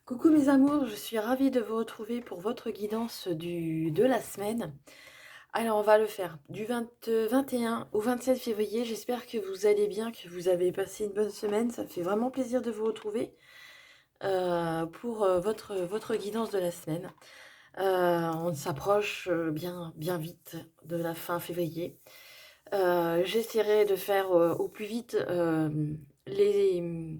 Coucou mes amours, je suis ravie de vous retrouver pour votre guidance de la semaine. Alors on va le faire du 21 au 27 février. J'espère que vous allez bien, que vous avez passé une bonne semaine. Ça fait vraiment plaisir de vous retrouver pour votre guidance de la semaine. On s'approche bien vite de la fin février. J'essaierai de faire au plus vite les,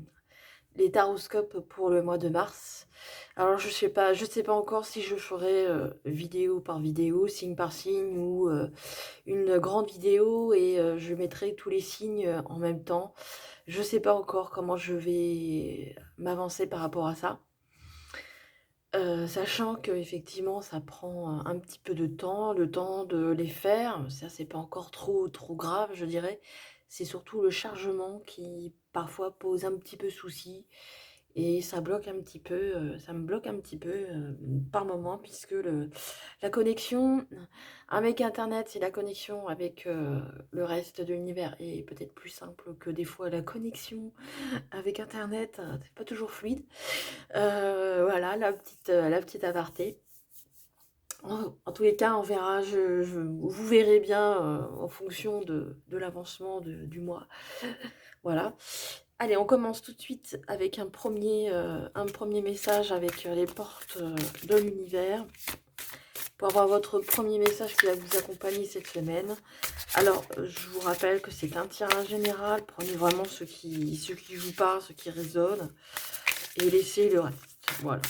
les taroscopes pour le mois de mars. Alors je sais pas encore si je ferai vidéo par vidéo, signe par signe ou une grande vidéo et je mettrai tous les signes en même temps. Je sais pas encore comment je vais m'avancer par rapport à ça. Sachant que effectivement ça prend un petit peu de temps, le temps de les faire. Ça c'est pas encore trop grave, je dirais. C'est surtout le chargement qui parfois pose un petit peu souci. Et ça bloque un petit peu, ça me bloque un petit peu, par moment puisque la connexion avec internet et la connexion avec, le reste de l'univers est peut-être plus simple que des fois la connexion avec internet, c'est pas toujours fluide. Voilà la petite aparté. En tous les cas, on verra, vous verrez bien, en fonction de l'avancement du mois. Voilà. Allez, on commence tout de suite avec un premier message avec les portes de l'univers. Pour avoir votre premier message qui va vous accompagner cette semaine. Alors, je vous rappelle que c'est un tirage général. Prenez vraiment ce qui vous parle, ce qui résonne. Et laissez le reste. Voilà,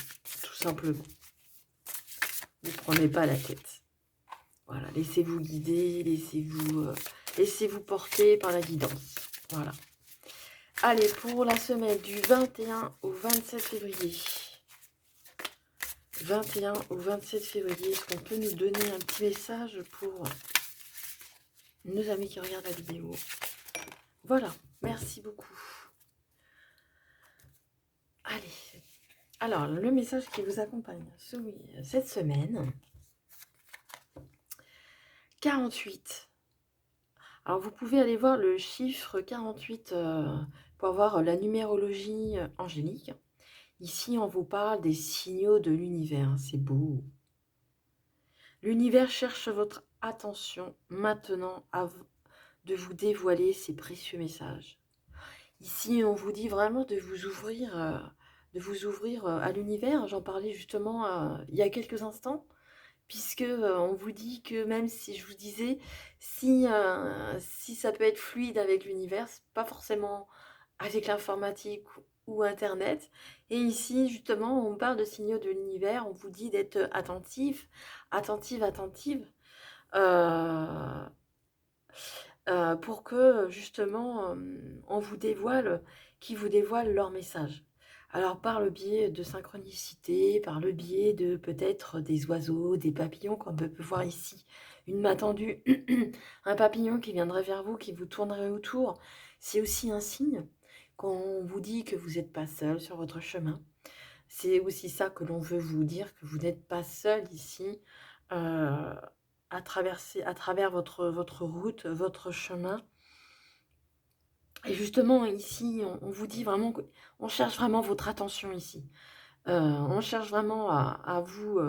tout simplement. Ne prenez pas la tête. Voilà, laissez-vous guider, laissez-vous porter par la guidance. Voilà. Allez, pour la semaine du 21 au 27 février. 21 au 27 février, est-ce qu'on peut nous donner un petit message pour nos amis qui regardent la vidéo? Voilà, merci beaucoup. Allez, alors le message qui vous accompagne cette semaine. 48. Alors vous pouvez aller voir le chiffre 48 pour avoir la numérologie angélique. Ici, on vous parle des signaux de l'univers. C'est beau. L'univers cherche votre attention maintenant de vous dévoiler ses précieux messages. Ici, on vous dit vraiment de vous ouvrir, à l'univers. J'en parlais justement il y a quelques instants, puisque on vous dit que même si je vous disais, si ça peut être fluide avec l'univers, c'est pas forcément avec l'informatique ou Internet. Et ici, justement, on parle de signaux de l'univers. On vous dit d'être attentif, attentive. Euh, pour que justement on vous dévoile, qui vous dévoile leur message. Alors par le biais de synchronicité, par le biais de peut-être des oiseaux, des papillons, comme on peut voir ici, une main tendue, un papillon qui viendrait vers vous, qui vous tournerait autour, c'est aussi un signe quand on vous dit que vous n'êtes pas seul sur votre chemin. C'est aussi ça que l'on veut vous dire, que vous n'êtes pas seul ici, euh, à travers votre route, votre chemin. Et justement, ici, on vous dit vraiment qu'on cherche vraiment votre attention ici. On cherche vraiment à vous...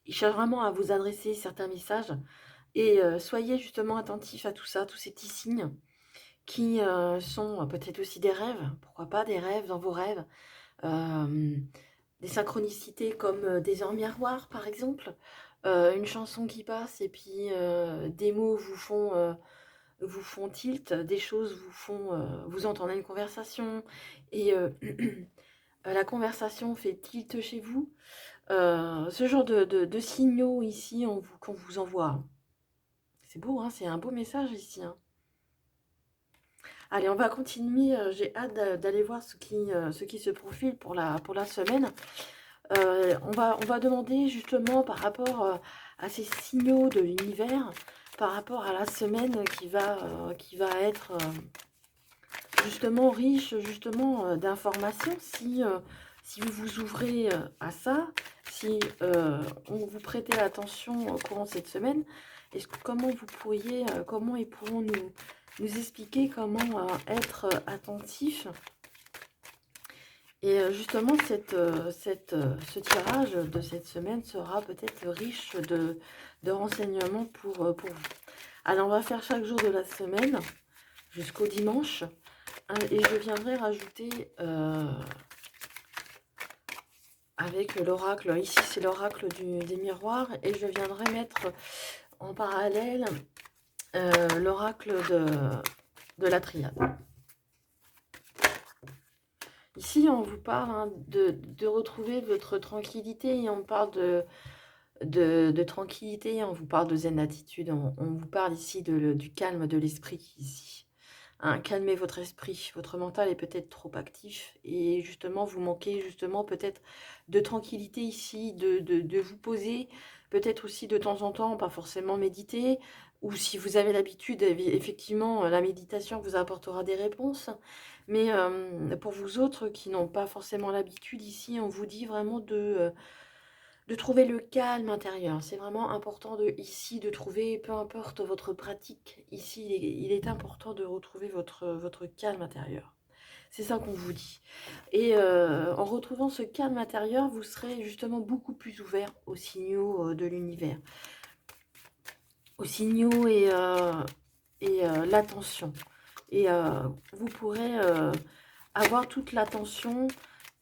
il cherche vraiment à vous adresser certains messages. Et soyez justement attentifs à tout ça, tous ces petits signes qui sont peut-être aussi des rêves. Pourquoi pas des rêves dans vos rêves. Des synchronicités comme des heures miroirs, par exemple. Une chanson qui passe et puis des mots vous font tilt, des choses vous entendez une conversation et la conversation fait tilt chez vous. Ce genre de signaux ici qu'on vous envoie. C'est beau, hein, c'est un beau message ici, hein. Allez, on va continuer. J'ai hâte d'aller voir ce qui se profile pour la semaine. On va demander justement par rapport à ces signaux de l'univers, par rapport à la semaine qui va être justement riche d'informations. Si vous vous ouvrez à ça, si on vous prêtez attention au courant de cette semaine, comment ils pourront nous expliquer comment être attentifs Et justement, ce tirage de cette semaine sera peut-être riche de renseignements pour vous. Alors, on va faire chaque jour de la semaine jusqu'au dimanche. Hein, et je viendrai rajouter avec l'oracle, ici c'est l'oracle des miroirs, et je viendrai mettre en parallèle l'oracle de la triade. Ici, on vous parle hein, de retrouver votre tranquillité, et on parle de tranquillité, on vous parle de zen attitude, on vous parle ici du calme de l'esprit, ici. Hein, calmez votre esprit, votre mental est peut-être trop actif, et justement, vous manquez justement peut-être de tranquillité ici, de vous poser, peut-être aussi de temps en temps, pas forcément méditer, ou si vous avez l'habitude, effectivement, la méditation vous apportera des réponses. Mais pour vous autres qui n'ont pas forcément l'habitude, ici, on vous dit vraiment de trouver le calme intérieur. C'est vraiment important ici de trouver, peu importe votre pratique, ici, il est important de retrouver votre calme intérieur. C'est ça qu'on vous dit. Et en retrouvant ce calme intérieur, vous serez justement beaucoup plus ouvert aux signaux de l'univers. Aux signaux et l'attention. Et vous pourrez avoir toute l'attention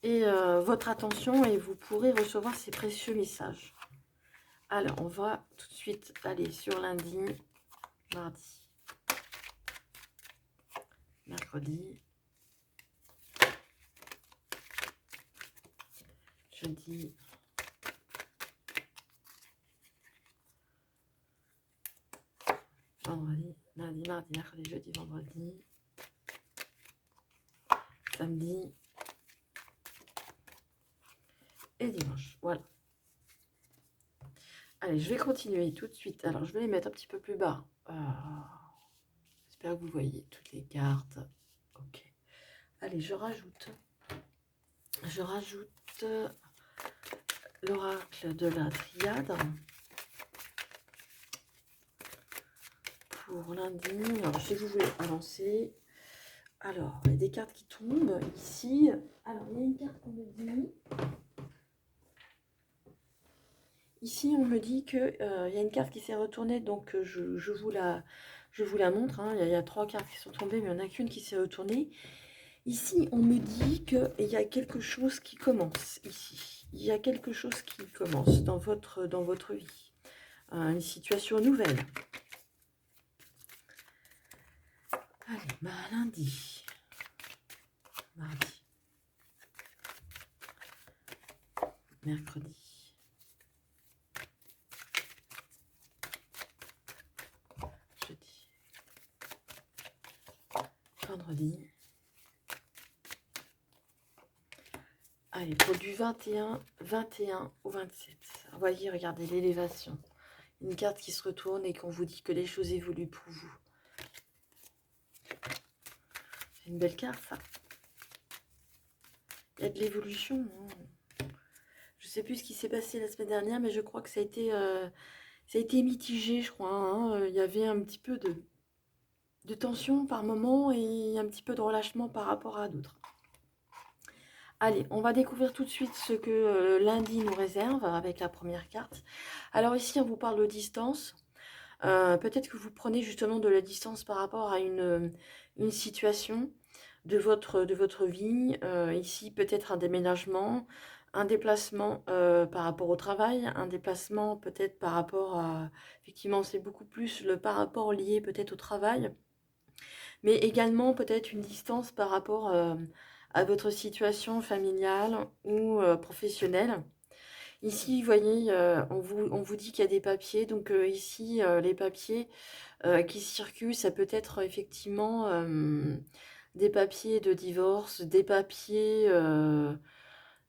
et votre attention, et vous pourrez recevoir ces précieux messages. Alors, on va tout de suite aller sur lundi, mardi, mercredi, jeudi, vendredi, lundi, mardi, mercredi, jeudi, vendredi, samedi et dimanche. Voilà. Allez, je vais continuer tout de suite. Alors, je vais les mettre un petit peu plus bas. J'espère que vous voyez toutes les cartes. Ok. Allez, je rajoute l'oracle de la triade pour lundi. Alors, si vous voulez avancer. Alors, il y a des cartes qui tombent ici. Alors, il y a une carte qu'on me dit. Ici, on me dit qu'il y a une carte qui s'est retournée, donc je vous la montre. Hein. Il y a 3 cartes qui sont tombées, mais il n'y en a qu'une qui s'est retournée. Ici, on me dit qu'il y a quelque chose qui commence ici. Il y a quelque chose qui commence dans votre vie. Une situation nouvelle. Allez, lundi, mardi, mercredi, jeudi, vendredi. Allez, pour du 21 au 27. Vous voyez, regardez l'élévation. Une carte qui se retourne et qu'on vous dit que les choses évoluent pour vous. C'est une belle carte, ça. Il y a de l'évolution. Hein. Je ne sais plus ce qui s'est passé la semaine dernière, mais je crois que ça a été mitigé, je crois. Hein. Il y avait un petit peu de tension par moment et un petit peu de relâchement par rapport à d'autres. Allez, on va découvrir tout de suite ce que lundi nous réserve avec la première carte. Alors ici, on vous parle de distance. Peut-être que vous prenez justement de la distance par rapport à une situation de votre vie. Ici, peut-être un déménagement, un déplacement par rapport au travail, un déplacement peut-être par rapport à... Effectivement, c'est beaucoup plus le par rapport lié peut-être au travail, mais également peut-être une distance par rapport à votre situation familiale ou professionnelle. Ici, vous voyez, on vous dit qu'il y a des papiers. Donc ici, les papiers qui circulent, ça peut être effectivement des papiers de divorce, des papiers...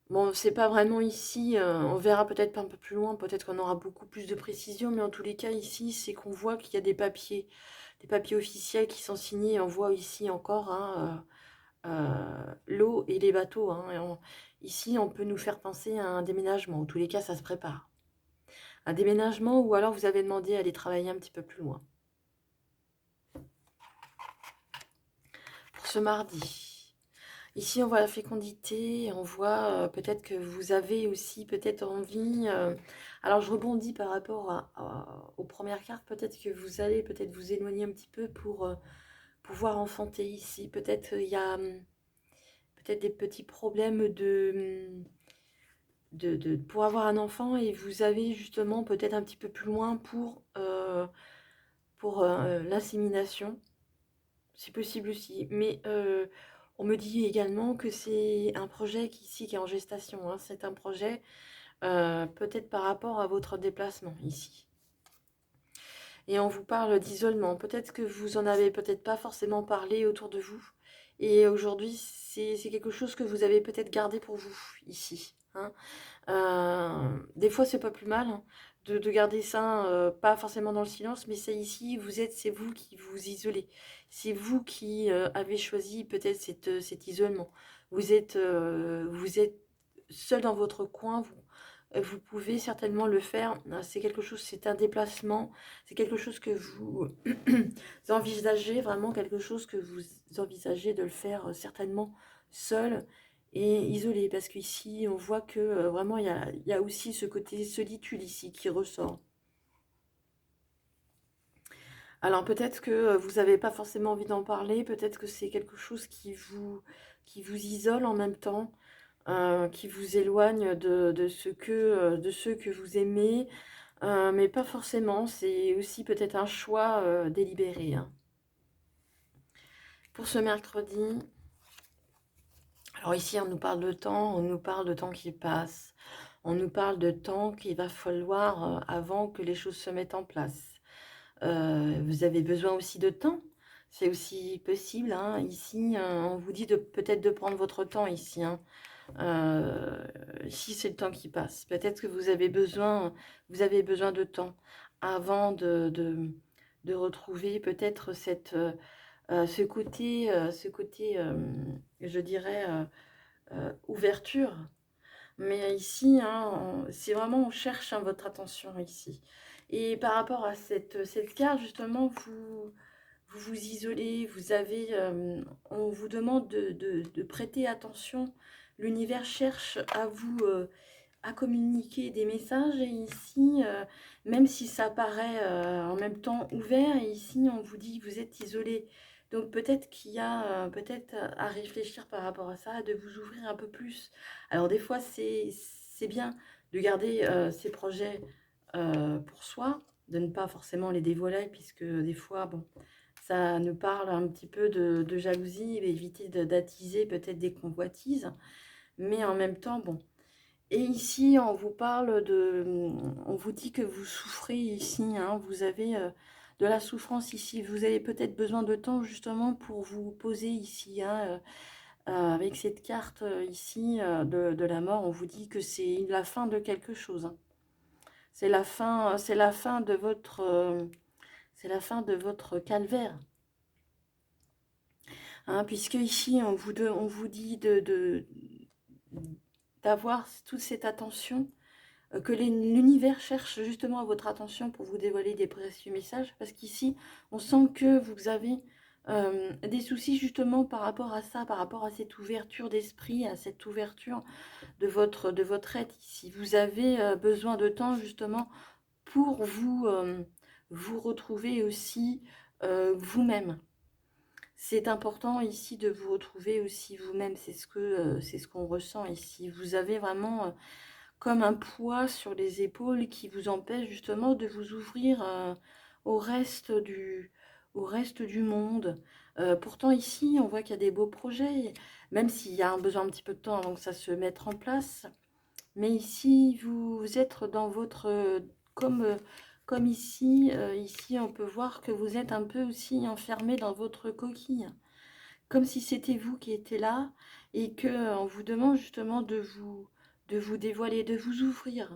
bon, c'est pas vraiment ici, on verra peut-être un peu plus loin, peut-être qu'on aura beaucoup plus de précision, mais en tous les cas, ici, c'est qu'on voit qu'il y a des papiers officiels qui sont signés. On voit ici encore hein, l'eau et les bateaux. Hein, ici, on peut nous faire penser à un déménagement. En tous les cas, ça se prépare. Un déménagement ou alors vous avez demandé à aller travailler un petit peu plus loin. Pour ce mardi, Ici, on voit la fécondité, on voit peut-être que vous avez aussi peut-être envie. Alors, je rebondis par rapport aux premières cartes. Peut-être que vous allez peut-être vous éloigner un petit peu pour pouvoir enfanter ici. Peut-être il y a peut-être des petits problèmes pour avoir un enfant et vous avez justement peut-être un petit peu plus loin pour l'insémination. C'est possible aussi, mais on me dit également que c'est un projet qui est en gestation, hein. C'est un projet peut-être par rapport à votre déplacement ici. Et on vous parle d'isolement. Peut-être que vous en avez peut-être pas forcément parlé autour de vous. Et aujourd'hui, c'est quelque chose que vous avez peut-être gardé pour vous ici, hein. Des fois, c'est pas plus mal, hein, de garder ça, pas forcément dans le silence, mais c'est ici, c'est vous qui vous isolez. C'est vous qui avez choisi peut-être cet isolement. Vous êtes seul dans votre coin, vous pouvez certainement le faire. C'est quelque chose, c'est un déplacement, c'est quelque chose que vous envisagez, vraiment quelque chose que vous envisagez de le faire certainement seul et isolé. Parce qu'ici, on voit que vraiment, il y a aussi ce côté solitude ici qui ressort. Alors peut-être que vous n'avez pas forcément envie d'en parler, peut-être que c'est quelque chose qui vous isole en même temps, qui vous éloigne de ceux que vous aimez, mais pas forcément, c'est aussi peut-être un choix délibéré, hein. Pour ce mercredi, alors ici on nous parle de temps, on nous parle de temps qui passe, on nous parle de temps qu'il va falloir avant que les choses se mettent en place. Vous avez besoin aussi de temps, c'est aussi possible, hein. Ici, on vous dit peut-être de prendre votre temps ici, hein. Ici, c'est le temps qui passe. Peut-être que vous avez besoin de temps avant de retrouver peut-être ce côté je dirais, ouverture. Mais ici, hein, c'est vraiment, on cherche hein, votre attention ici. Et par rapport à cette carte, justement, vous vous isolez, on vous demande de prêter attention. L'univers cherche à communiquer des messages. Et ici, même si ça paraît en même temps ouvert, et ici, on vous dit que vous êtes isolé. Donc peut-être qu'il y a peut-être à réfléchir par rapport à ça, de vous ouvrir un peu plus. Alors des fois, c'est bien de garder ces projets pour soi, de ne pas forcément les dévoiler, puisque des fois, bon, ça nous parle un petit peu de jalousie, et éviter d'attiser peut-être des convoitises. Mais en même temps, bon. Et ici, on vous parle on vous dit que vous souffrez ici, hein, vous avez de la souffrance ici. Vous avez peut-être besoin de temps justement pour vous poser ici, hein, avec cette carte ici de la mort. On vous dit que c'est la fin de quelque chose, hein. C'est la fin de votre calvaire, hein, puisque ici on vous dit d'avoir toute cette attention, que l'univers cherche justement à votre attention pour vous dévoiler des précieux messages, parce qu'ici on sent que vous avez des soucis justement par rapport à ça, par rapport à cette ouverture d'esprit, à cette ouverture de votre être ici. Vous avez besoin de temps justement pour vous retrouver aussi vous-même. C'est important ici de vous retrouver aussi vous-même, c'est ce qu'on ressent ici. Vous avez vraiment comme un poids sur les épaules qui vous empêche justement de vous ouvrir au reste au reste du monde. Pourtant ici, on voit qu'il y a des beaux projets, même s'il y a un besoin un petit peu de temps avant que ça se mette en place. Mais ici, vous êtes dans comme, comme ici, ici, on peut voir que vous êtes un peu aussi enfermé dans votre coquille. Comme si c'était vous qui étiez là et que on vous demande justement de vous dévoiler, de vous ouvrir,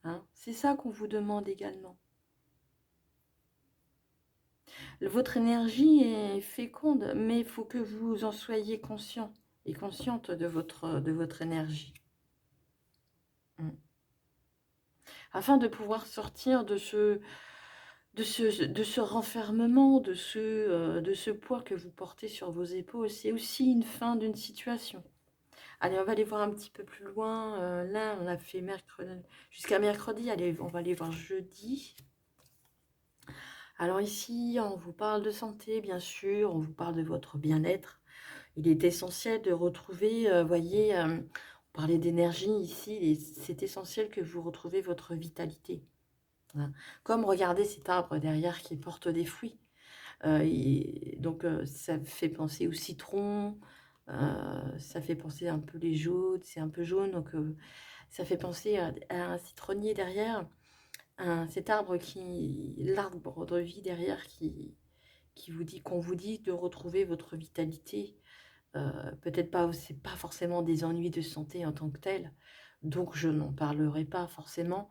hein. C'est ça qu'on vous demande également. Votre énergie est féconde, mais il faut que vous en soyez conscient et consciente de votre énergie. Afin de pouvoir sortir de ce renfermement, de ce poids que vous portez sur vos épaules. C'est aussi une fin d'une situation. Allez, on va aller voir un petit peu plus loin. Là, on a fait mercredi, jusqu'à mercredi. Allez, on va aller voir jeudi. Alors ici, on vous parle de santé, bien sûr. On vous parle de votre bien-être. Il est essentiel de retrouver, voyez, on parlait d'énergie ici. C'est essentiel que vous retrouvez votre vitalité. Voilà. Comme regardez cet arbre derrière qui porte des fruits. Donc, ça fait penser au citron, ça fait penser un peu les jaunes, c'est un peu jaune, donc ça fait penser à un citronnier derrière, cet arbre l'arbre de vie derrière qui vous dit, qu'on vous dit de retrouver votre vitalité. Peut-être pas, c'est pas forcément des ennuis de santé en tant que tels, donc je n'en parlerai pas forcément,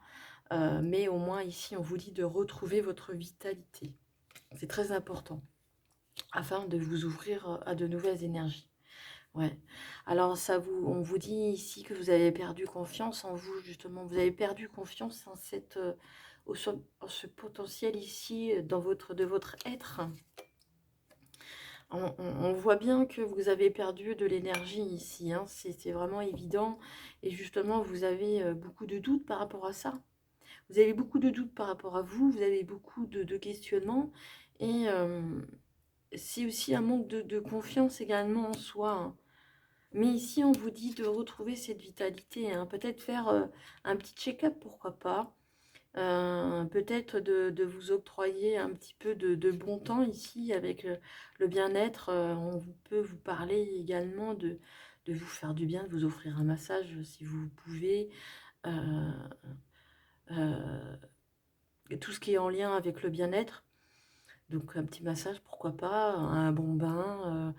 mais au moins ici on vous dit de retrouver votre vitalité. C'est très important afin de vous ouvrir à de nouvelles énergies. Ouais. Alors on vous dit ici que vous avez perdu confiance en vous, justement. Vous avez perdu confiance en en ce potentiel ici de votre être. On voit bien que vous avez perdu de l'énergie ici, hein. C'est vraiment évident. Et justement, vous avez beaucoup de doutes par rapport à ça. Vous avez beaucoup de doutes par rapport à vous. Vous avez beaucoup de questionnements. Et c'est aussi un manque de confiance également en soi, hein. Mais ici, on vous dit de retrouver cette vitalité, hein. Peut-être faire un petit check-up, pourquoi pas. Peut-être de vous octroyer un petit peu de bon temps ici avec le bien-être. Peut vous parler également de vous faire du bien, de vous offrir un massage si vous pouvez. Euh, euh, tout ce qui est en lien avec le bien-être. Donc un petit massage, pourquoi pas, un bon bain,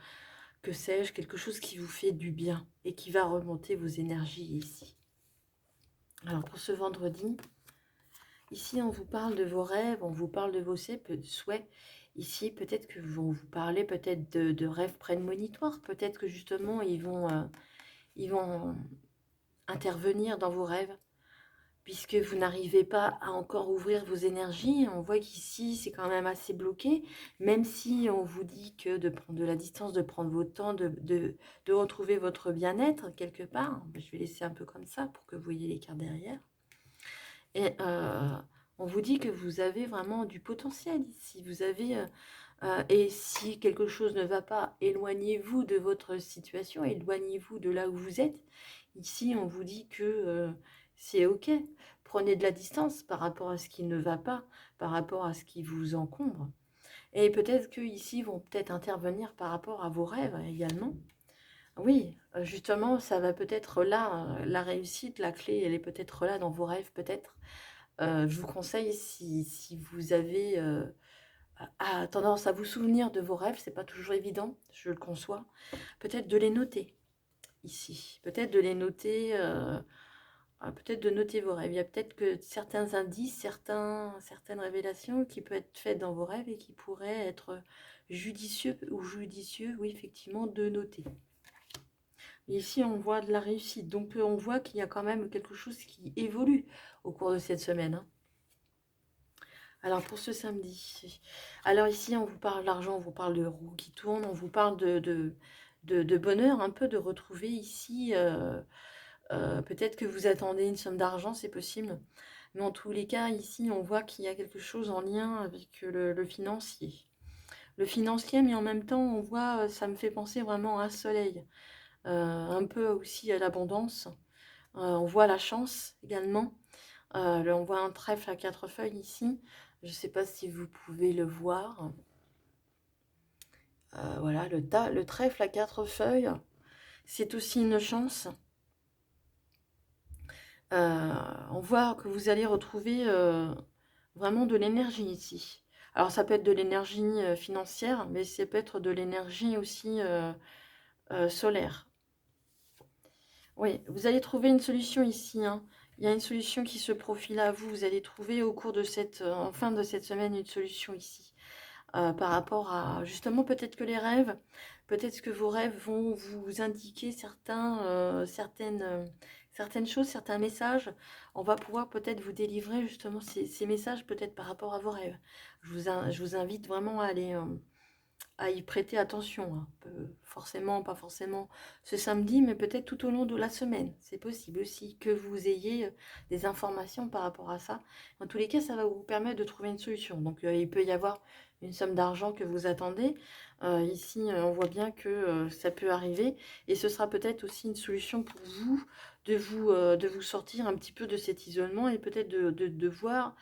que sais-je, quelque chose qui vous fait du bien et qui va remonter vos énergies ici. Alors pour ce vendredi, ici on vous parle de vos rêves, on vous parle de vos souhaits. Ici peut-être que vont vous parler peut-être de rêves prémonitoires, peut-être que justement ils vont intervenir dans vos rêves. Puisque vous n'arrivez pas à encore ouvrir vos énergies. On voit qu'ici, c'est quand même assez bloqué, même si on vous dit que de prendre de la distance, de prendre votre temps, de retrouver votre bien-être quelque part. Je vais laisser un peu comme ça pour que vous voyez les cartes derrière. Et on vous dit que vous avez vraiment du potentiel ici. Vous avez... et si quelque chose ne va pas, éloignez-vous de votre situation, éloignez-vous de là où vous êtes. Ici, on vous dit que c'est OK. Prenez de la distance par rapport à ce qui ne va pas, par rapport à ce qui vous encombre. Et peut-être qu'ici, vont peut-être intervenir par rapport à vos rêves également. Oui, justement, ça va peut-être là, la réussite, la clé, elle est peut-être là dans vos rêves, peut-être. Je vous conseille, si vous avez tendance à vous souvenir de vos rêves, c'est pas toujours évident, je le conçois, peut-être de les noter ici, peut-être de les noter, peut-être de noter vos rêves. Il y a peut-être que certains indices, certaines révélations qui peuvent être faites dans vos rêves et qui pourraient être judicieux, oui, effectivement, de noter. Ici, on voit de la réussite, donc on voit qu'il y a quand même quelque chose qui évolue au cours de cette semaine, hein. Alors pour ce samedi, alors ici on vous parle d'argent, on vous parle de roues qui tournent, on vous parle de bonheur, un peu de retrouver ici, peut-être que vous attendez une somme d'argent, c'est possible, mais en tous les cas ici on voit qu'il y a quelque chose en lien avec le financier. Le financier, mais en même temps on voit, ça me fait penser vraiment à un soleil, un peu aussi à l'abondance. On voit la chance également. On voit un trèfle à 4 feuilles ici. Je ne sais pas si vous pouvez le voir. Voilà, le trèfle à 4 feuilles, c'est aussi une chance. On voit que vous allez retrouver vraiment de l'énergie ici. Alors ça peut être de l'énergie financière, mais ça peut être de l'énergie aussi solaire. Oui, vous allez trouver une solution ici, hein. Il y a une solution qui se profile à vous. Vous allez trouver au cours de en fin de cette semaine une solution ici. Par rapport à, justement, peut-être que les rêves, Peut-être que vos rêves vont vous indiquer certaines choses, certains messages. On va pouvoir peut-être vous délivrer justement ces messages peut-être par rapport à vos rêves. Je vous invite vraiment à y prêter attention, hein. Forcément, pas forcément ce samedi, mais peut-être tout au long de la semaine. C'est possible aussi que vous ayez des informations par rapport à ça. En tous les cas, ça va vous permettre de trouver une solution. Donc, il peut y avoir une somme d'argent que vous attendez. Ici, on voit bien que ça peut arriver. Et ce sera peut-être aussi une solution pour vous de vous sortir un petit peu de cet isolement et peut-être de voir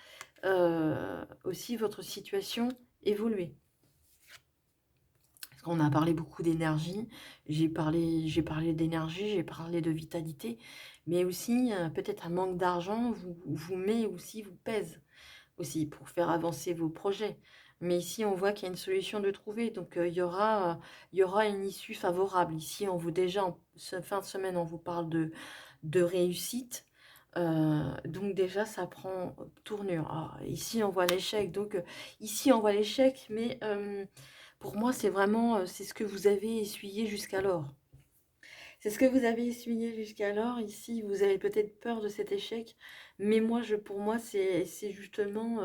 aussi votre situation évoluer. On a parlé beaucoup d'énergie, j'ai parlé d'énergie, j'ai parlé de vitalité, mais aussi peut-être un manque d'argent vous met aussi, vous pèse aussi pour faire avancer vos projets. Mais ici, on voit qu'il y a une solution de trouver, donc il y aura une issue favorable. Ici, on vous déjà, en fin de semaine, on vous parle de réussite. Donc déjà, ça prend tournure. Ah, ici, on voit l'échec. Donc ici, on voit l'échec, mais pour moi, c'est vraiment, c'est ce que vous avez essuyé jusqu'alors. C'est ce que vous avez essuyé jusqu'alors. Ici, vous avez peut-être peur de cet échec, mais moi, pour moi, c'est justement,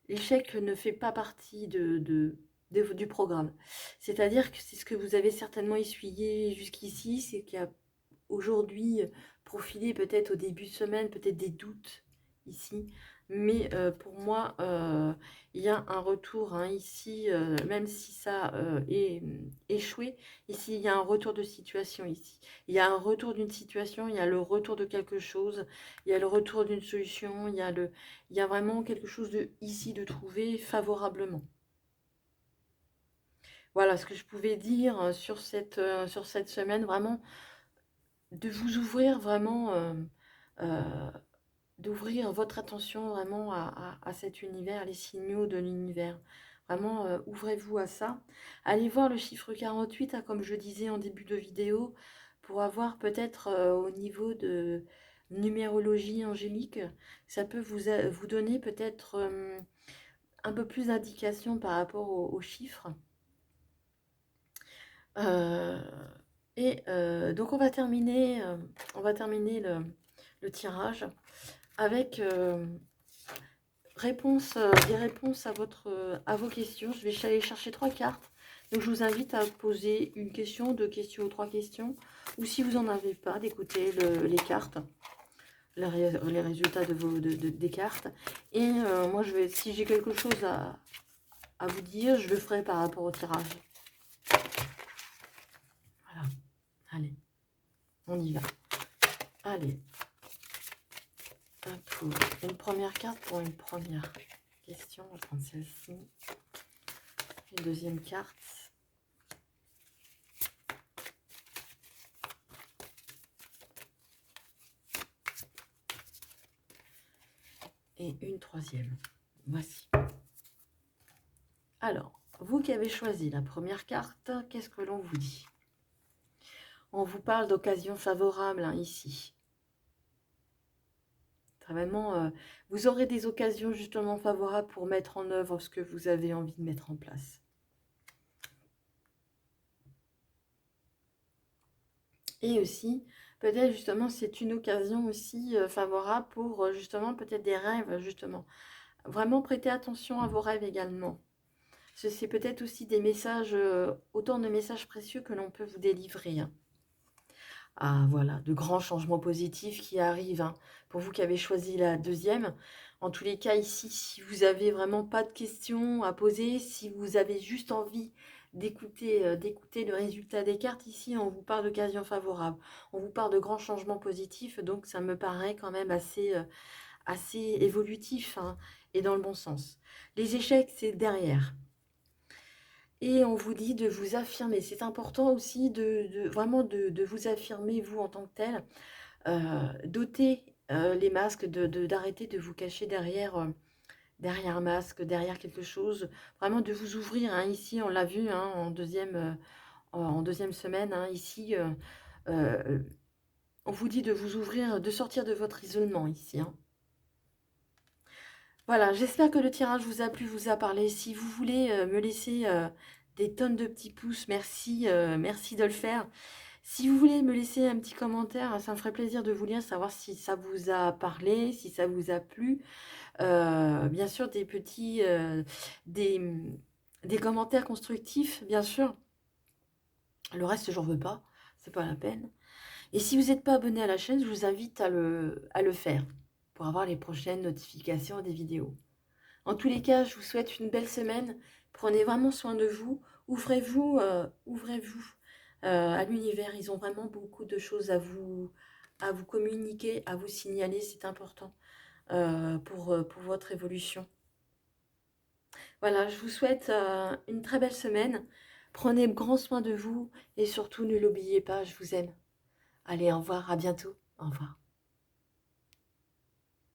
l'échec ne fait pas partie du programme. C'est-à-dire que c'est ce que vous avez certainement essuyé jusqu'ici, c'est qu'il y a aujourd'hui profilé peut-être au début de semaine, peut-être des doutes ici. Mais pour moi, il y a un retour hein, ici, même si ça est échoué. Ici, il y a un retour de situation ici. Il y a un retour d'une situation, il y a le retour de quelque chose, il y a le retour d'une solution, il y a vraiment quelque chose de ici de trouver favorablement. Voilà ce que je pouvais dire sur cette semaine, vraiment de vous ouvrir vraiment, d'ouvrir votre attention vraiment à cet univers, les signaux de l'univers. Vraiment, ouvrez-vous à ça. Allez voir le chiffre 48, hein, comme je disais en début de vidéo, pour avoir peut-être au niveau de numérologie angélique, ça peut vous donner peut-être un peu plus d'indications par rapport aux chiffres. Euh, donc on va terminer le tirage avec des réponses à vos questions. Je vais aller chercher 3 cartes. Donc je vous invite à poser une question, 2 questions ou 3 questions. Ou si vous n'en avez pas, d'écouter les cartes, les résultats des cartes. Et moi, si j'ai quelque chose à vous dire, je le ferai par rapport au tirage. Voilà. Allez, on y va. Allez. Une première carte pour une première question. On va prendre celle-ci. Une deuxième carte. Et une troisième. Voici. Alors, vous qui avez choisi la première carte, qu'est-ce que l'on vous dit? On vous parle d'occasion favorable hein, ici. Vraiment, vous aurez des occasions justement favorables pour mettre en œuvre ce que vous avez envie de mettre en place. Et aussi, peut-être justement, c'est une occasion aussi favorable pour justement peut-être des rêves, justement. Vraiment prêter attention à vos rêves également. C'est peut-être aussi des messages, autant de messages précieux que l'on peut vous délivrer. Hein. Ah voilà, de grands changements positifs qui arrivent. Hein. Pour vous qui avez choisi la deuxième, en tous les cas ici, si vous avez vraiment pas de questions à poser, si vous avez juste envie d'écouter le résultat des cartes, ici on vous parle d'occasion favorable. On vous parle de grands changements positifs, donc ça me paraît quand même assez évolutif hein, et dans le bon sens. Les échecs, c'est derrière. Et on vous dit de vous affirmer. C'est important aussi vraiment de vous affirmer, vous, en tant que tel. D'ôter les masques, d'arrêter de vous cacher derrière un masque, derrière quelque chose. Vraiment de vous ouvrir. Hein. Ici, on l'a vu hein, en deuxième semaine. Hein. Ici, on vous dit de vous ouvrir, de sortir de votre isolement ici. Hein. Voilà, j'espère que le tirage vous a plu, vous a parlé. Si vous voulez me laisser des tonnes de petits pouces. Merci, merci de le faire. Si vous voulez me laisser un petit commentaire, ça me ferait plaisir de vous lire, savoir si ça vous a parlé, si ça vous a plu. Bien sûr des petits, des commentaires constructifs, bien sûr. Le reste, j'en veux pas, c'est pas la peine. Et si vous n'êtes pas abonné à la chaîne, je vous invite à le faire pour avoir les prochaines notifications des vidéos. En tous les cas, je vous souhaite une belle semaine. Prenez vraiment soin de vous. Ouvrez-vous à l'univers. Ils ont vraiment beaucoup de choses à vous communiquer, à vous signaler. C'est important pour votre évolution. Voilà, je vous souhaite une très belle semaine. Prenez grand soin de vous et surtout ne l'oubliez pas, je vous aime. Allez, au revoir, à bientôt. Au revoir.